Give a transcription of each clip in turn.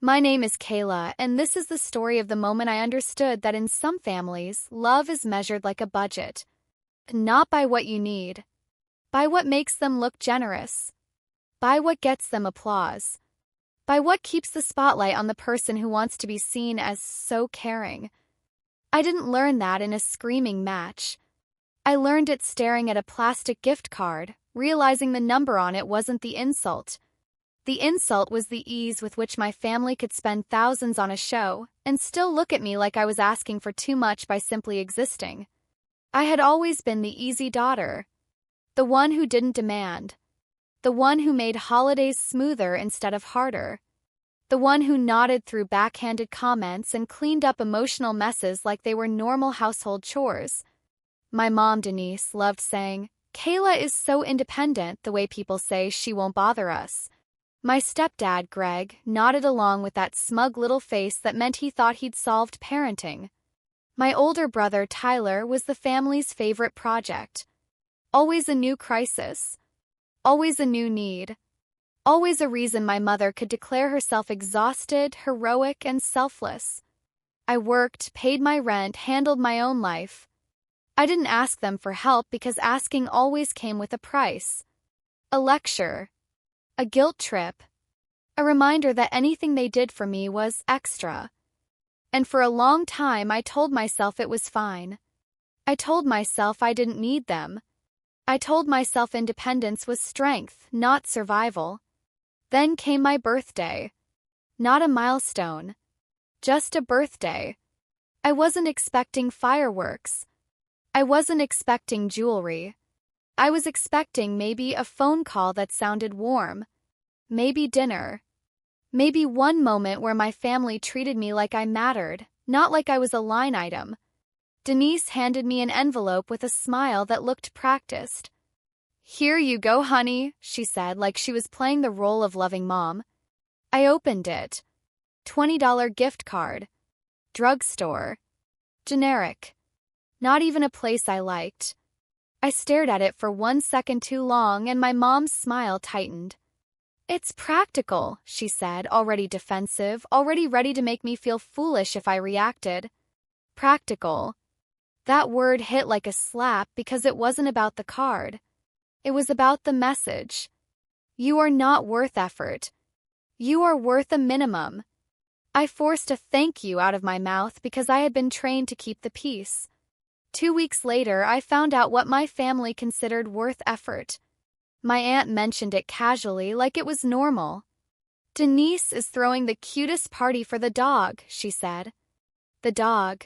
My name is Kayla, and this is the story of the moment I understood that in some families, love is measured like a budget. Not by what you need, by what makes them look generous, by what gets them applause, by what keeps the spotlight on the person who wants to be seen as so caring. I didn't learn that in a screaming match. I learned it staring at a plastic gift card, realizing the number on it wasn't the insult. The insult was the ease with which my family could spend thousands on a show and still look at me like I was asking for too much by simply existing. I had always been the easy daughter, the one who didn't demand, the one who made holidays smoother instead of harder, the one who nodded through backhanded comments and cleaned up emotional messes like they were normal household chores. My mom, Denise, loved saying, "Kayla is so independent, the way people say she won't bother us." My stepdad, Greg, nodded along with that smug little face that meant he thought he'd solved parenting. My older brother, Tyler, was the family's favorite project. Always a new crisis. Always a new need. Always a reason my mother could declare herself exhausted, heroic, and selfless. I worked, paid my rent, handled my own life. I didn't ask them for help because asking always came with a price. A lecture. A guilt trip. A reminder that anything they did for me was extra. And for a long time I told myself it was fine. I told myself I didn't need them. I told myself independence was strength, not survival. Then came my birthday. Not a milestone. Just a birthday. I wasn't expecting fireworks. I wasn't expecting jewelry. I was expecting maybe a phone call that sounded warm. Maybe dinner. Maybe one moment where my family treated me like I mattered, not like I was a line item. Denise handed me an envelope with a smile that looked practiced. "Here you go, honey," she said, like she was playing the role of loving mom. I opened it. $20 gift card. Drugstore. Generic. Not even a place I liked. I stared at it for 1 second too long and my mom's smile tightened. "It's practical," she said, already defensive, already ready to make me feel foolish if I reacted. Practical. That word hit like a slap because it wasn't about the card. It was about the message. You are not worth effort. You are worth a minimum. I forced a thank you out of my mouth because I had been trained to keep the peace. 2 weeks later, I found out what my family considered worth effort. My aunt mentioned it casually, like it was normal. "Denise is throwing the cutest party for the dog," she said. The dog.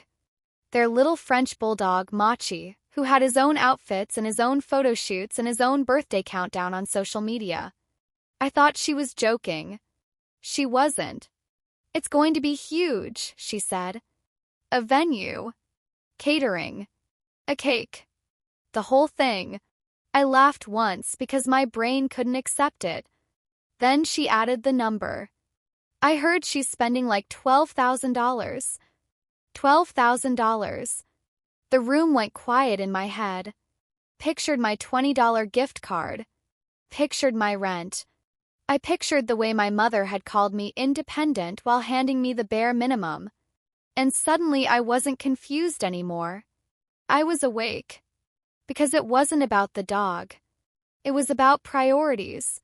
Their little French bulldog, Machi, who had his own outfits and his own photo shoots and his own birthday countdown on social media. I thought she was joking. She wasn't. "It's going to be huge," she said. "A venue. Catering. A cake. The whole thing." I laughed once because my brain couldn't accept it. Then she added the number. I heard she's spending like $12,000. $12,000. The room went quiet in my head. Pictured my $20 gift card. Pictured my rent. I pictured the way my mother had called me independent while handing me the bare minimum. And suddenly I wasn't confused anymore. I was awake. Because it wasn't about the dog. It was about priorities.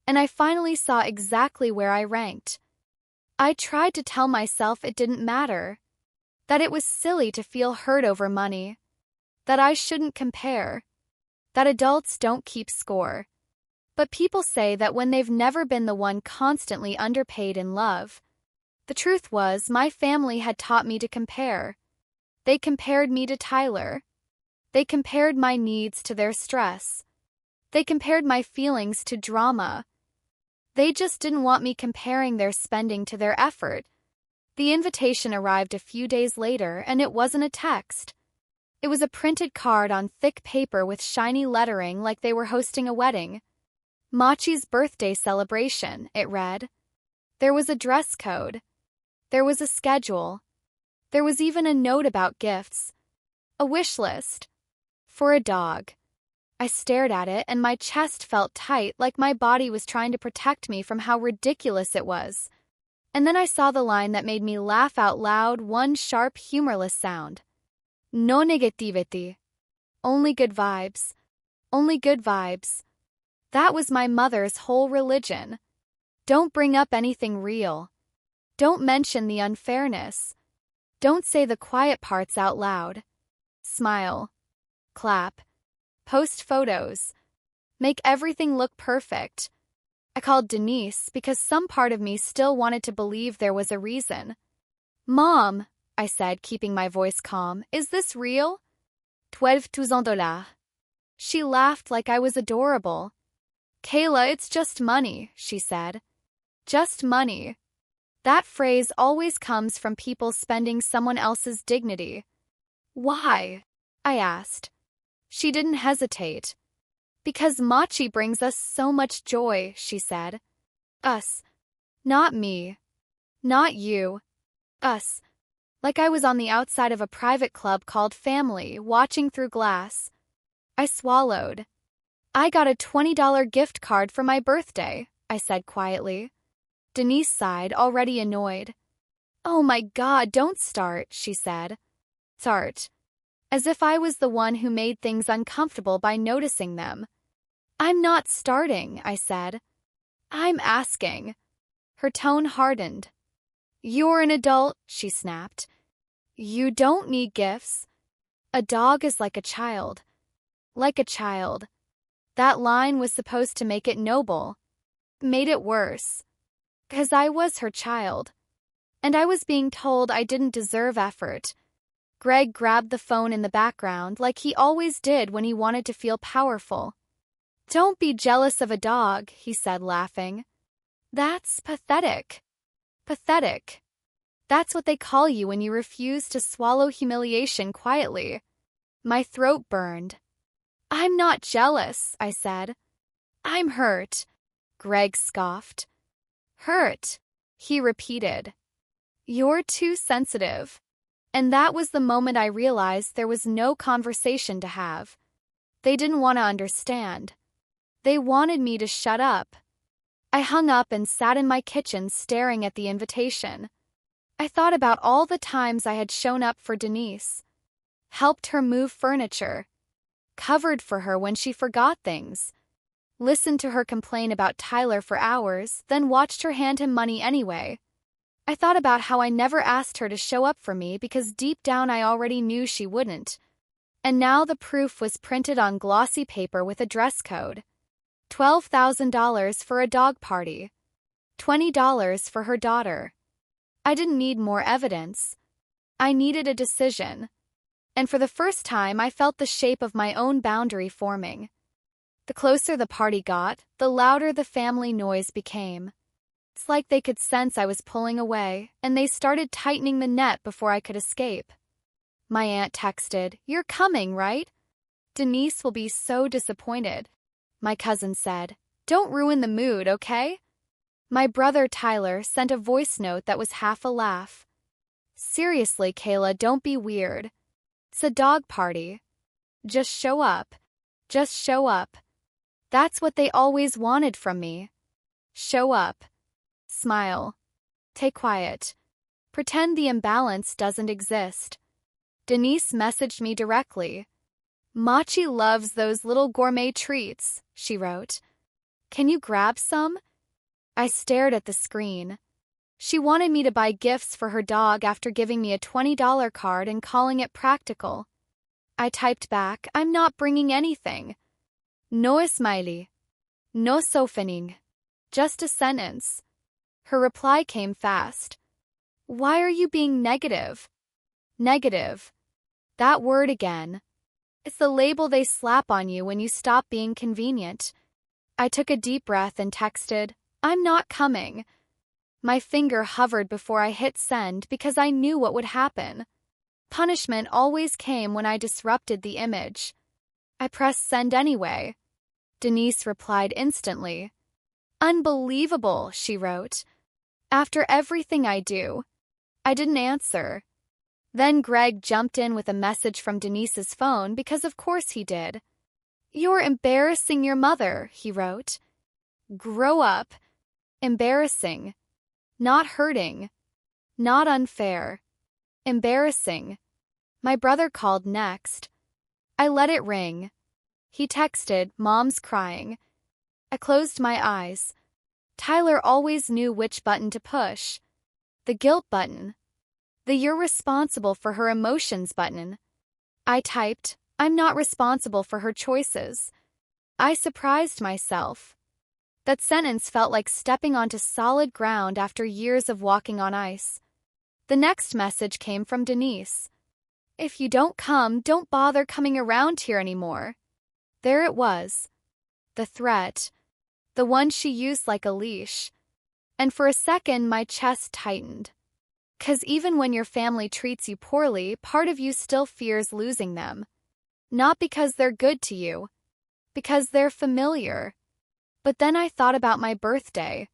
And I finally saw exactly where I ranked. I tried to tell myself it didn't matter. That it was silly to feel hurt over money. That I shouldn't compare. That adults don't keep score. But people say that when they've never been the one constantly underpaid in love. The truth was, my family had taught me to compare. They compared me to Tyler. They compared my needs to their stress. They compared my feelings to drama. They just didn't want me comparing their spending to their effort. The invitation arrived a few days later, and it wasn't a text. It was a printed card on thick paper with shiny lettering like they were hosting a wedding. "Machi's birthday celebration," it read. There was a dress code. There was a schedule. There was even a note about gifts. A wish list. For a dog. I stared at it and my chest felt tight like my body was trying to protect me from how ridiculous it was. And then I saw the line that made me laugh out loud, one sharp, humorless sound. No negativity. Only good vibes. Only good vibes. That was my mother's whole religion. Don't bring up anything real. Don't mention the unfairness. Don't say the quiet parts out loud. Smile. Clap. Post photos. Make everything look perfect. I called Denise because some part of me still wanted to believe there was a reason. Mom, I said, keeping my voice calm, is this real? 12,000 dollars. She laughed like I was adorable. Kayla, it's just money, she said. Just money. That phrase always comes from people spending someone else's dignity. Why? I asked. She didn't hesitate. Because Machi brings us so much joy, she said. Us. Not me. Not you. Us. Like I was on the outside of a private club called Family, watching through glass. I swallowed. I got a $20 gift card for my birthday, I said quietly. Denise sighed, already annoyed. Oh my God, don't start, she said. Start. As if I was the one who made things uncomfortable by noticing them. I'm not starting, I said. I'm asking. Her tone hardened. You're an adult, she snapped. You don't need gifts. A dog is like a child. Like a child. That line was supposed to make it noble. Made it worse. 'Cause I was her child. And I was being told I didn't deserve effort. Greg grabbed the phone in the background like he always did when he wanted to feel powerful. Don't be jealous of a dog, he said, laughing. That's pathetic. Pathetic. That's what they call you when you refuse to swallow humiliation quietly. My throat burned. I'm not jealous, I said. I'm hurt, Greg scoffed. Hurt, he repeated. You're too sensitive. And that was the moment I realized there was no conversation to have. They didn't want to understand. They wanted me to shut up. I hung up and sat in my kitchen staring at the invitation. I thought about all the times I had shown up for Denise, helped her move furniture, covered for her when she forgot things, listened to her complain about Tyler for hours, then watched her hand him money anyway. I thought about how I never asked her to show up for me because deep down I already knew she wouldn't. And now the proof was printed on glossy paper with a dress code. $12,000 for a dog party. $20 for her daughter. I didn't need more evidence. I needed a decision. And for the first time, I felt the shape of my own boundary forming. The closer the party got, the louder the family noise became. It's like they could sense I was pulling away, and they started tightening the net before I could escape. My aunt texted, "You're coming, right?" Denise will be so disappointed. My cousin said, "Don't ruin the mood, okay?" My brother Tyler sent a voice note that was half a laugh. Seriously, Kayla, don't be weird. It's a dog party. Just show up. Just show up. That's what they always wanted from me. Show up. Smile. Stay quiet. Pretend the imbalance doesn't exist. Denise messaged me directly. Machi loves those little gourmet treats, she wrote. Can you grab some? I stared at the screen. She wanted me to buy gifts for her dog after giving me a $20 card and calling it practical. I typed back, I'm not bringing anything. No smiley. No softening. Just a sentence. Her reply came fast. Why are you being negative? Negative. That word again. It's the label they slap on you when you stop being convenient. I took a deep breath and texted, I'm not coming. My finger hovered before I hit send because I knew what would happen. Punishment always came when I disrupted the image. I pressed send anyway. Denise replied instantly. Unbelievable, she wrote. After everything I do. I didn't answer. Then Greg jumped in with a message from Denise's phone because of course he did. You're embarrassing your mother, he wrote. Grow up. Embarrassing. Not hurting. Not unfair. Embarrassing. My brother called next. I let it ring. He texted, "Mom's crying." I closed my eyes. Tyler always knew which button to push. The guilt button. The "you're responsible for her emotions" button. I typed, "I'm not responsible for her choices." I surprised myself. That sentence felt like stepping onto solid ground after years of walking on ice. The next message came from Denise. "If you don't come, don't bother coming around here anymore." There it was. The threat. The one she used like a leash. And for a second, my chest tightened. 'Cause even when your family treats you poorly, part of you still fears losing them. Not because they're good to you. Because they're familiar. But then I thought about my birthday.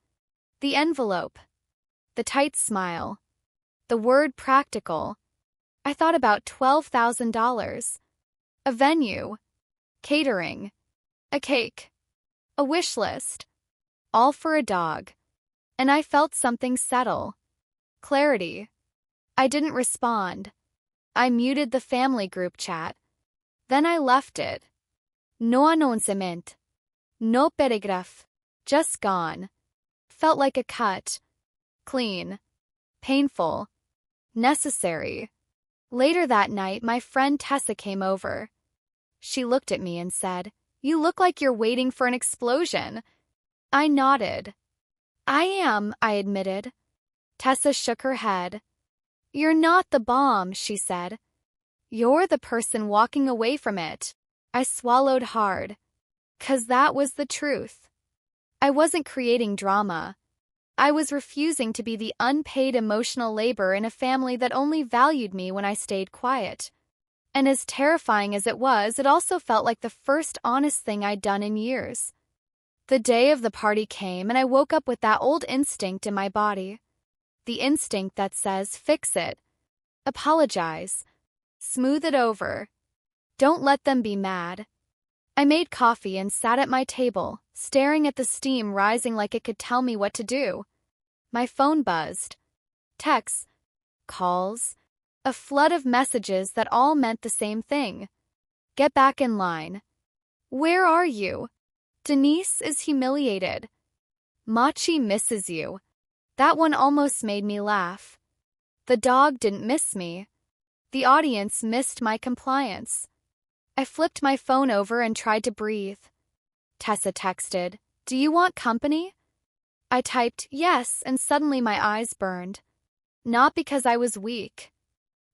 The envelope. The tight smile. The word practical. I thought about $12,000. A venue. Catering. A cake. A wish list. All for a dog. And I felt something settle. Clarity. I didn't respond. I muted the family group chat. Then I left it. No announcement. No paragraph. Just gone. Felt like a cut. Clean. Painful. Necessary. Later that night, my friend Tessa came over. She looked at me and said, "You look like you're waiting for an explosion." I nodded. "I am," I admitted. Tessa shook her head. "You're not the bomb," she said. "You're the person walking away from it." I swallowed hard. 'Cause that was the truth. I wasn't creating drama. I was refusing to be the unpaid emotional labor in a family that only valued me when I stayed quiet. And as terrifying as it was, it also felt like the first honest thing I'd done in years. The day of the party came, and I woke up with that old instinct in my body. The instinct that says, fix it. Apologize. Smooth it over. Don't let them be mad. I made coffee and sat at my table, staring at the steam rising like it could tell me what to do. My phone buzzed. Texts. Calls. A flood of messages that all meant the same thing. Get back in line. Where are you? Denise is humiliated. Machi misses you. That one almost made me laugh. The dog didn't miss me. The audience missed my compliance. I flipped my phone over and tried to breathe. Tessa texted, "Do you want company?" I typed yes, and suddenly my eyes burned. Not because I was weak.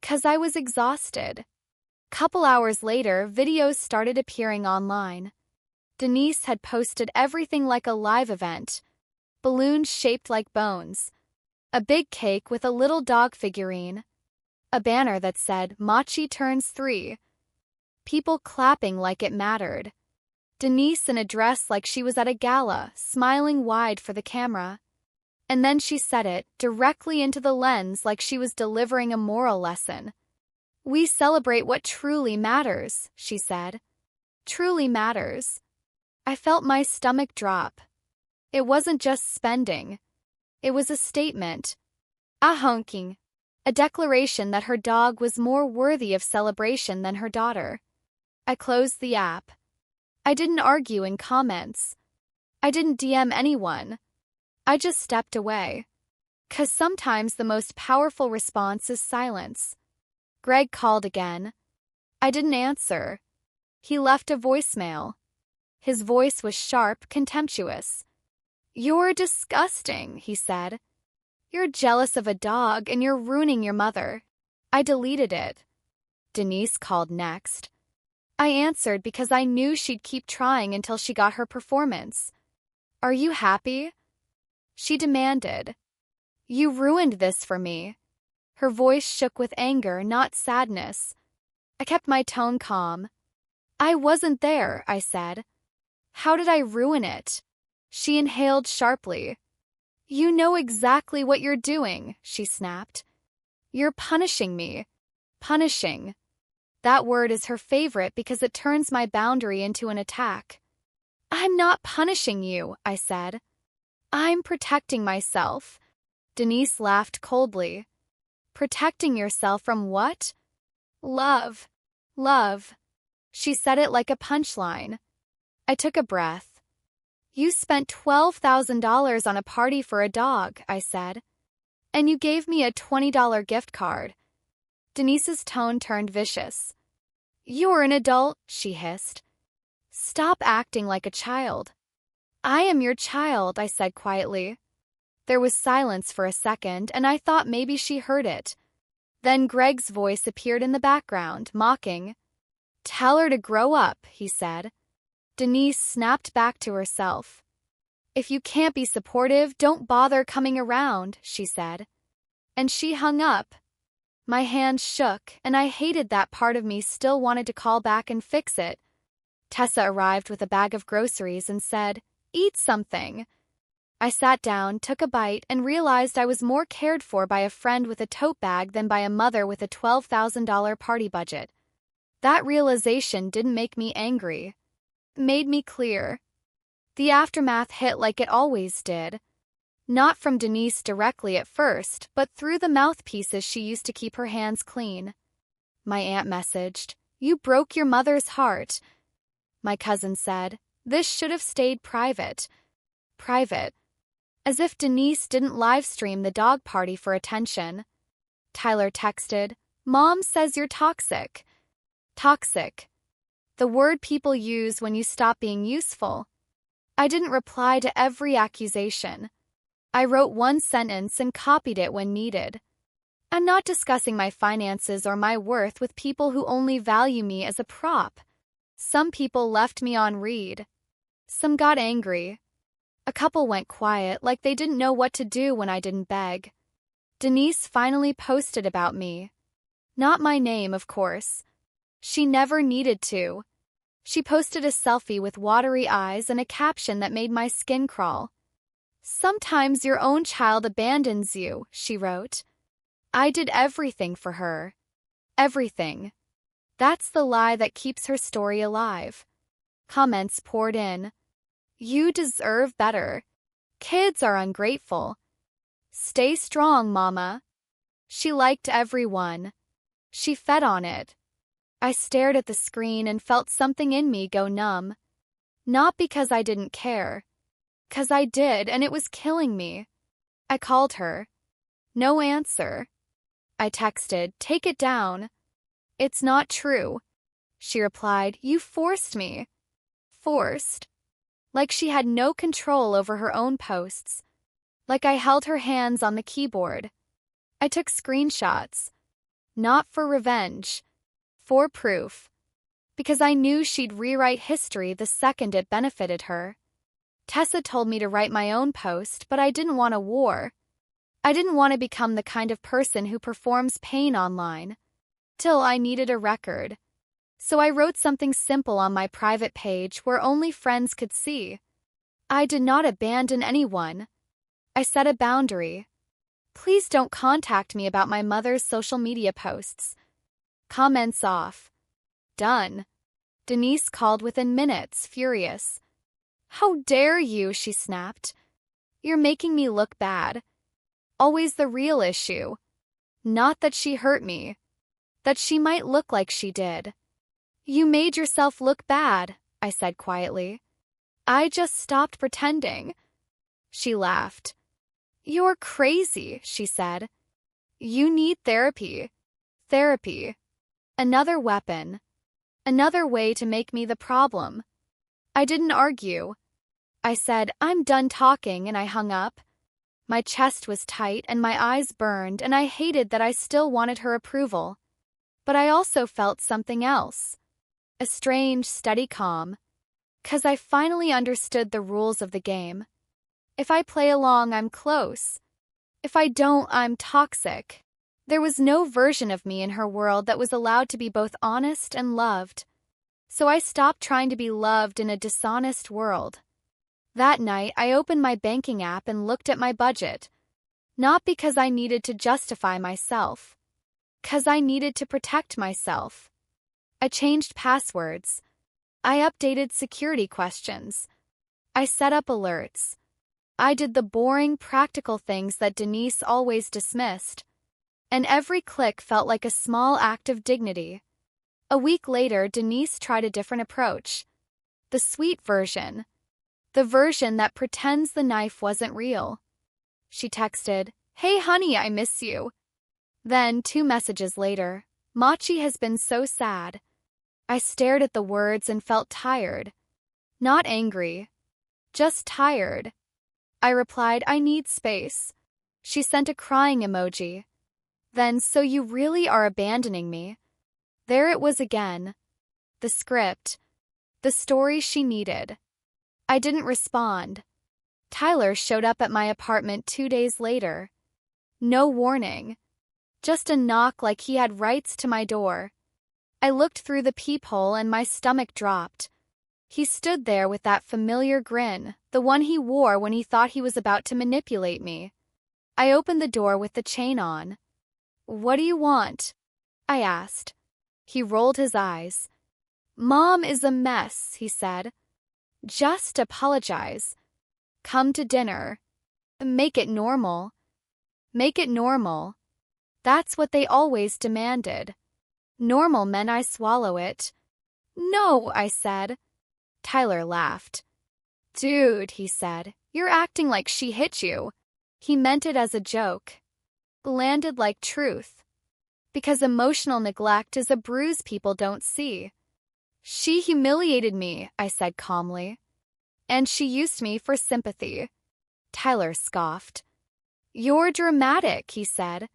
'Cause I was exhausted. Couple hours later, videos started appearing online. Denise had posted everything like a live event. Balloons shaped like bones. A big cake with a little dog figurine. A banner that said, "Machi turns 3. People clapping like it mattered. Denise in a dress like she was at a gala, smiling wide for the camera. And then she said it, directly into the lens like she was delivering a moral lesson. "We celebrate what truly matters," she said. Truly matters. I felt my stomach drop. It wasn't just spending. It was a statement. A honking. A declaration that her dog was more worthy of celebration than her daughter. I closed the app. I didn't argue in comments. I didn't DM anyone. I just stepped away. 'Cause sometimes the most powerful response is silence. Greg called again. I didn't answer. He left a voicemail. His voice was sharp, contemptuous. "You're disgusting," he said. "You're jealous of a dog and you're ruining your mother." I deleted it. Denise called next. I answered because I knew she'd keep trying until she got her performance. "Are you happy?" She demanded. "You ruined this for me." Her voice shook with anger, not sadness. I kept my tone calm. "I wasn't there," I said. "How did I ruin it?" She inhaled sharply. "You know exactly what you're doing," she snapped. "You're punishing me." Punishing. That word is her favorite because it turns my boundary into an attack. "I'm not punishing you," I said. "I'm protecting myself." Denise laughed coldly. Protecting yourself from what? Love. Love. She said it like a punchline. I took a breath. You spent $12,000 on a party for a dog, I said. And you gave me a $20 gift card. Denise's tone turned vicious. You're an adult, she hissed. Stop acting like a child. I am your child, I said quietly. There was silence for a second, and I thought maybe she heard it. Then Greg's voice appeared in the background, mocking. Tell her to grow up, he said. Denise snapped back to herself. If you can't be supportive, don't bother coming around, she said. And she hung up. My hands shook, and I hated that part of me still wanted to call back and fix it. Tessa arrived with a bag of groceries and said, Eat something. I sat down, took a bite, and realized I was more cared for by a friend with a tote bag than by a mother with a $12,000 party budget. That realization didn't make me angry. It made me clear. The aftermath hit like it always did. Not from Denise directly at first, but through the mouthpieces she used to keep her hands clean. My aunt messaged, You broke your mother's heart. My cousin said, This should have stayed private. Private. As if Denise didn't livestream the dog party for attention. Tyler texted, Mom says you're toxic. Toxic. The word people use when you stop being useful. I didn't reply to every accusation. I wrote one sentence and copied it when needed. I'm not discussing my finances or my worth with people who only value me as a prop. Some people left me on read. Some got angry. A couple went quiet like they didn't know what to do when I didn't beg. Denise finally posted about me. Not my name, of course. She never needed to. She posted a selfie with watery eyes and a caption that made my skin crawl. Sometimes your own child abandons you, she wrote. I did everything for her. Everything. That's the lie that keeps her story alive. Comments poured in. You deserve better. Kids are ungrateful. Stay strong, Mama. She liked everyone. She fed on it. I stared at the screen and felt something in me go numb. Not because I didn't care. 'Cause I did, and it was killing me. I called her. No answer. I texted, Take it down. It's not true. She replied, You forced me. Forced. Like she had no control over her own posts. Like I held her hands on the keyboard. I took screenshots. Not for revenge. For proof. Because I knew she'd rewrite history the second it benefited her. Tessa told me to write my own post, but I didn't want a war. I didn't want to become the kind of person who performs pain online. Till I needed a record. So I wrote something simple on my private page where only friends could see. I did not abandon anyone. I set a boundary. Please don't contact me about my mother's social media posts. Comments off. Done. Denise called within minutes, furious. How dare you, she snapped. You're making me look bad. Always the real issue. Not that she hurt me. That she might look like she did. You made yourself look bad, I said quietly. I just stopped pretending. She laughed. You're crazy, she said. You need therapy. Therapy. Another weapon. Another way to make me the problem. I didn't argue. I said, I'm done talking, and I hung up. My chest was tight and my eyes burned, and I hated that I still wanted her approval. But I also felt something else. A strange, steady calm. 'Cause I finally understood the rules of the game. If I play along, I'm close. If I don't, I'm toxic. There was no version of me in her world that was allowed to be both honest and loved. So I stopped trying to be loved in a dishonest world. That night, I opened my banking app and looked at my budget. Not because I needed to justify myself. 'Cause I needed to protect myself. I changed passwords. I updated security questions. I set up alerts. I did the boring, practical things that Denise always dismissed. And every click felt like a small act of dignity. A week later, Denise tried a different approach. The sweet version. The version that pretends the knife wasn't real. She texted, "Hey honey, I miss you." Then, 2 messages later, "Machi has been so sad." I stared at the words and felt tired. Not angry. Just tired. I replied, "I need space." She sent a crying emoji. Then, "So you really are abandoning me?" There it was again. The script. The story she needed. I didn't respond. Tyler showed up at my apartment 2 days later. No warning. Just a knock like he had rights to my door. I looked through the peephole and my stomach dropped. He stood there with that familiar grin, the one he wore when he thought he was about to manipulate me. I opened the door with the chain on. "What do you want?" I asked. He rolled his eyes. "Mom is a mess," he said. "Just apologize. Come to dinner. Make it normal." Make it normal. That's what they always demanded. Normal meant I swallow it. "No," I said. Tyler laughed. "Dude," he said, "you're acting like she hit you." He meant it as a joke. Landed like truth. Because emotional neglect is a bruise people don't see. "She humiliated me," I said calmly. "And she used me for sympathy." Tyler scoffed. "You're dramatic," he said.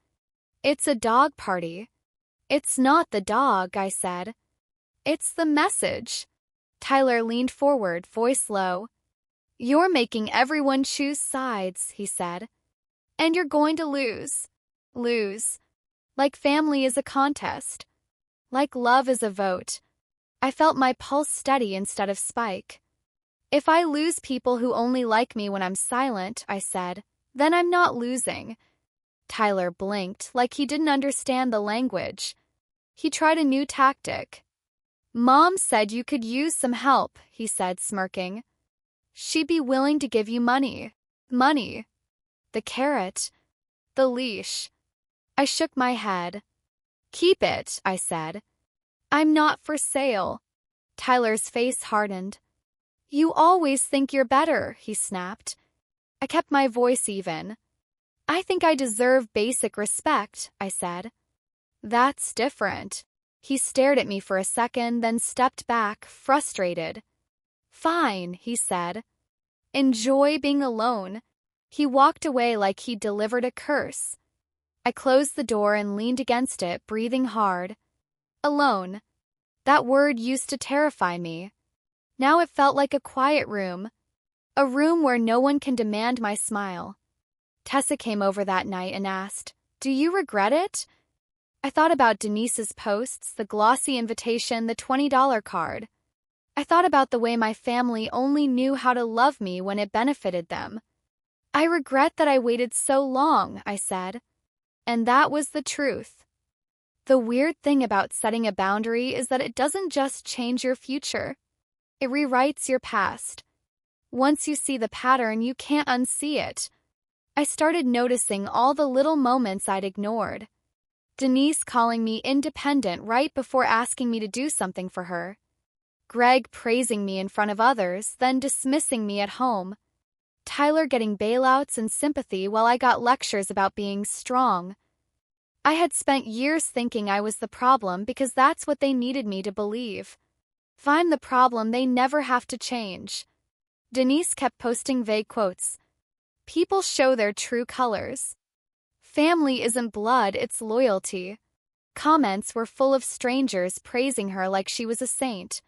"It's a dog party." "It's not the dog," I said. "It's the message." Tyler leaned forward, voice low. "You're making everyone choose sides," he said. "And you're going to lose. Lose. Like family is a contest. Like love is a vote." I felt my pulse steady instead of spike. "If I lose people who only like me when I'm silent," I said, "then I'm not losing." Tyler blinked like he didn't understand the language. He tried a new tactic. "Mom said you could use some help," he said, smirking. "She'd be willing to give you money." Money. The carrot. The leash. I shook my head. "Keep it," I said. "I'm not for sale." Tyler's face hardened. "You always think you're better," he snapped. I kept my voice even. "I think I deserve basic respect," I said. "That's different." He stared at me for a second, then stepped back, frustrated. "Fine," he said. "Enjoy being alone." He walked away like he'd delivered a curse. I closed the door and leaned against it, breathing hard. Alone. That word used to terrify me. Now it felt like a quiet room. A room where no one can demand my smile. Tessa came over that night and asked, "Do you regret it?" I thought about Denise's posts, the glossy invitation, the $20 card. I thought about the way my family only knew how to love me when it benefited them. "I regret that I waited so long," I said. And that was the truth. The weird thing about setting a boundary is that it doesn't just change your future. It rewrites your past. Once you see the pattern, you can't unsee it. I started noticing all the little moments I'd ignored. Denise calling me independent right before asking me to do something for her. Greg praising me in front of others, then dismissing me at home. Tyler getting bailouts and sympathy while I got lectures about being strong. I had spent years thinking I was the problem because that's what they needed me to believe. If I'm the problem, they never have to change. Denise kept posting vague quotes. "People show their true colors. Family isn't blood, it's loyalty." Comments were full of strangers praising her like she was a saint.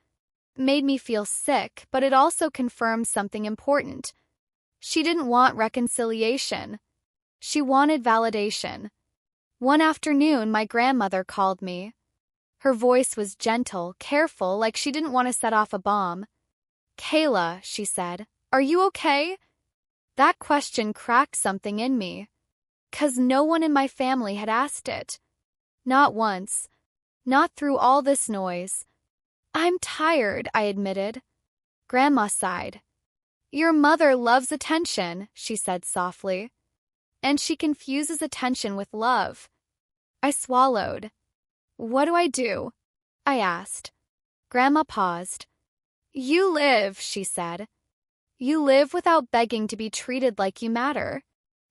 It made me feel sick, but it also confirmed something important. She didn't want reconciliation. She wanted validation. One afternoon, my grandmother called me. Her voice was gentle, careful, like she didn't want to set off a bomb. "Kayla," she said, "are you okay?" That question cracked something in me. 'Cause no one in my family had asked it. Not once. Not through all this noise. "I'm tired," I admitted. Grandma sighed. Your mother loves attention, she said softly. And she confuses attention with love. I swallowed. What do I do? I asked. Grandma paused. You live, she said. You live without begging to be treated like you matter.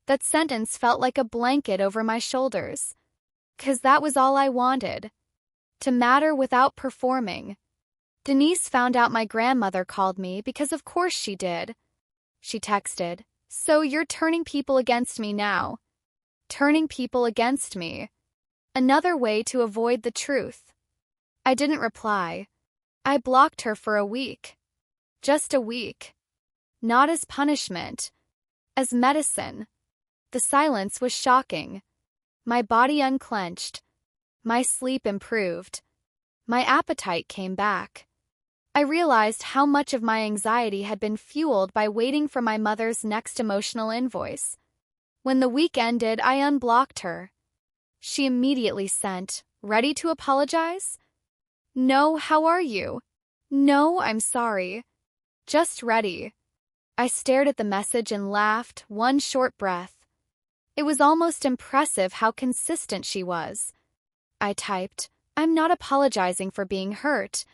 That sentence felt like a blanket over my shoulders. 'Cause that was all I wanted. To matter without performing. Denise found out my grandmother called me because of course she did. She texted, "So you're turning people against me now." Turning people against me. Another way to avoid the truth. I didn't reply. I blocked her for a week. Just a week. Not as punishment. As medicine. The silence was shocking. My body unclenched. My sleep improved. My appetite came back. I realized how much of my anxiety had been fueled by waiting for my mother's next emotional invoice. When the week ended, I unblocked her. She immediately sent, "Ready to apologize?" "No, how are you?" "No, I'm sorry." "Just ready." I stared at the message and laughed, one short breath. It was almost impressive how consistent she was. I typed, "I'm not apologizing for being hurt."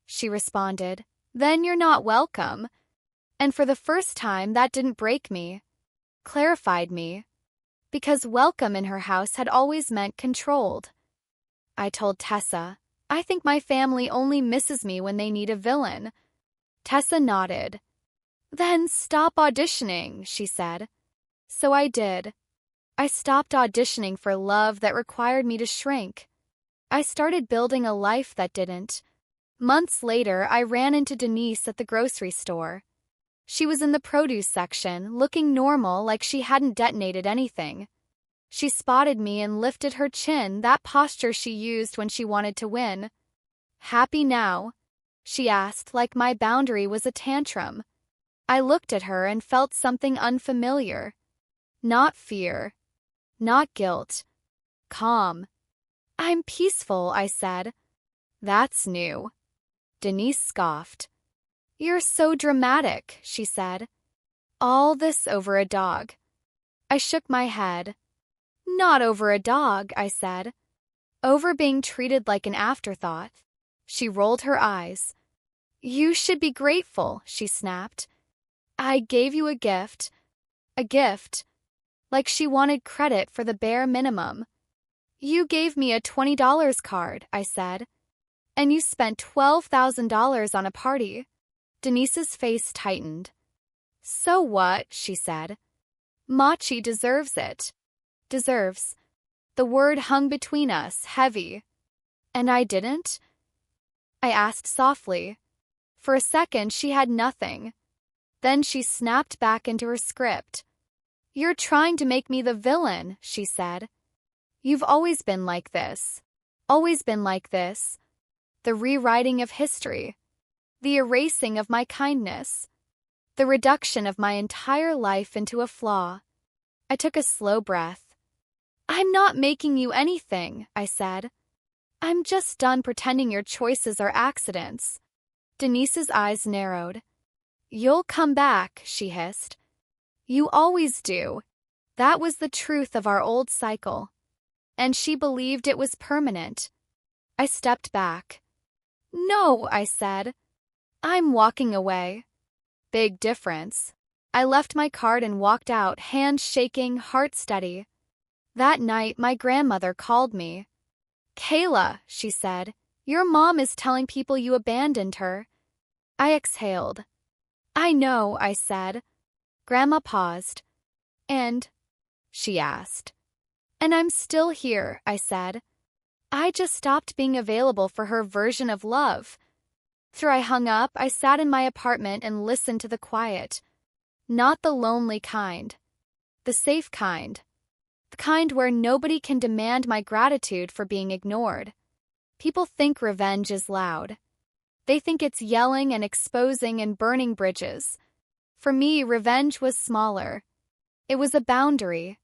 She responded, "Then you're not welcome." And for the first time, that didn't break me. Clarified me. Because welcome in her house had always meant controlled. I told Tessa, "I think my family only misses me when they need a villain." Tessa nodded. "Then stop auditioning," she said. So I did. I stopped auditioning for love that required me to shrink. I started building a life that didn't. Months later, I ran into Denise at the grocery store. She was in the produce section, looking normal like she hadn't detonated anything. She spotted me and lifted her chin, that posture she used when she wanted to win. "Happy now?" she asked, like my boundary was a tantrum. I looked at her and felt something unfamiliar. Not fear. Not guilt. Calm. "I'm peaceful," I said. "That's new." Denise scoffed. "You're so dramatic," she said. "All this over a dog." I shook my head. "Not over a dog," I said. "Over being treated like an afterthought." She rolled her eyes. "You should be grateful," she snapped. "I gave you a gift." A gift. Like she wanted credit for the bare minimum. "You gave me a $20 card," I said. "And you spent $12,000 on a party." Denise's face tightened. "So what?" she said. "Machi deserves it." Deserves. The word hung between us, heavy. "And I didn't?" I asked softly. For a second, she had nothing. Then she snapped back into her script. "You're trying to make me the villain," she said. "You've always been like this. Always been like this. The rewriting of history. The erasing of my kindness. The reduction of my entire life into a flaw." I took a slow breath. "I'm not making you anything," I said. "I'm just done pretending your choices are accidents." Denise's eyes narrowed. "You'll come back," she hissed. "You always do." That was the truth of our old cycle. And she believed it was permanent. I stepped back. "No," I said. "I'm walking away." Big difference. I left my card and walked out, hands shaking, heart steady. That night, my grandmother called me. "Kayla," she said, "your mom is telling people you abandoned her." I exhaled. "I know," I said. Grandma paused. "And?" she asked. "And I'm still here," I said. "I just stopped being available for her version of love." After I hung up, I sat in my apartment and listened to the quiet. Not the lonely kind. The safe kind. The kind where nobody can demand my gratitude for being ignored. People think revenge is loud. They think it's yelling and exposing and burning bridges. For me, revenge was smaller. It was a boundary.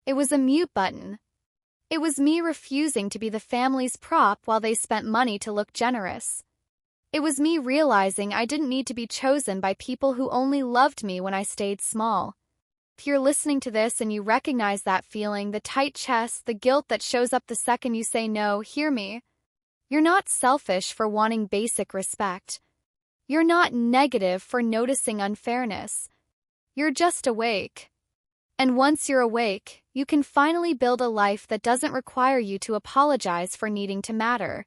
It was a mute button. It was me refusing to be the family's prop while they spent money to look generous. It was me realizing I didn't need to be chosen by people who only loved me when I stayed small. If you're listening to this and you recognize that feeling, the tight chest, the guilt that shows up the second you say no, hear me. You're not selfish for wanting basic respect. You're not negative for noticing unfairness. You're just awake. And once you're awake, you can finally build a life that doesn't require you to apologize for needing to matter.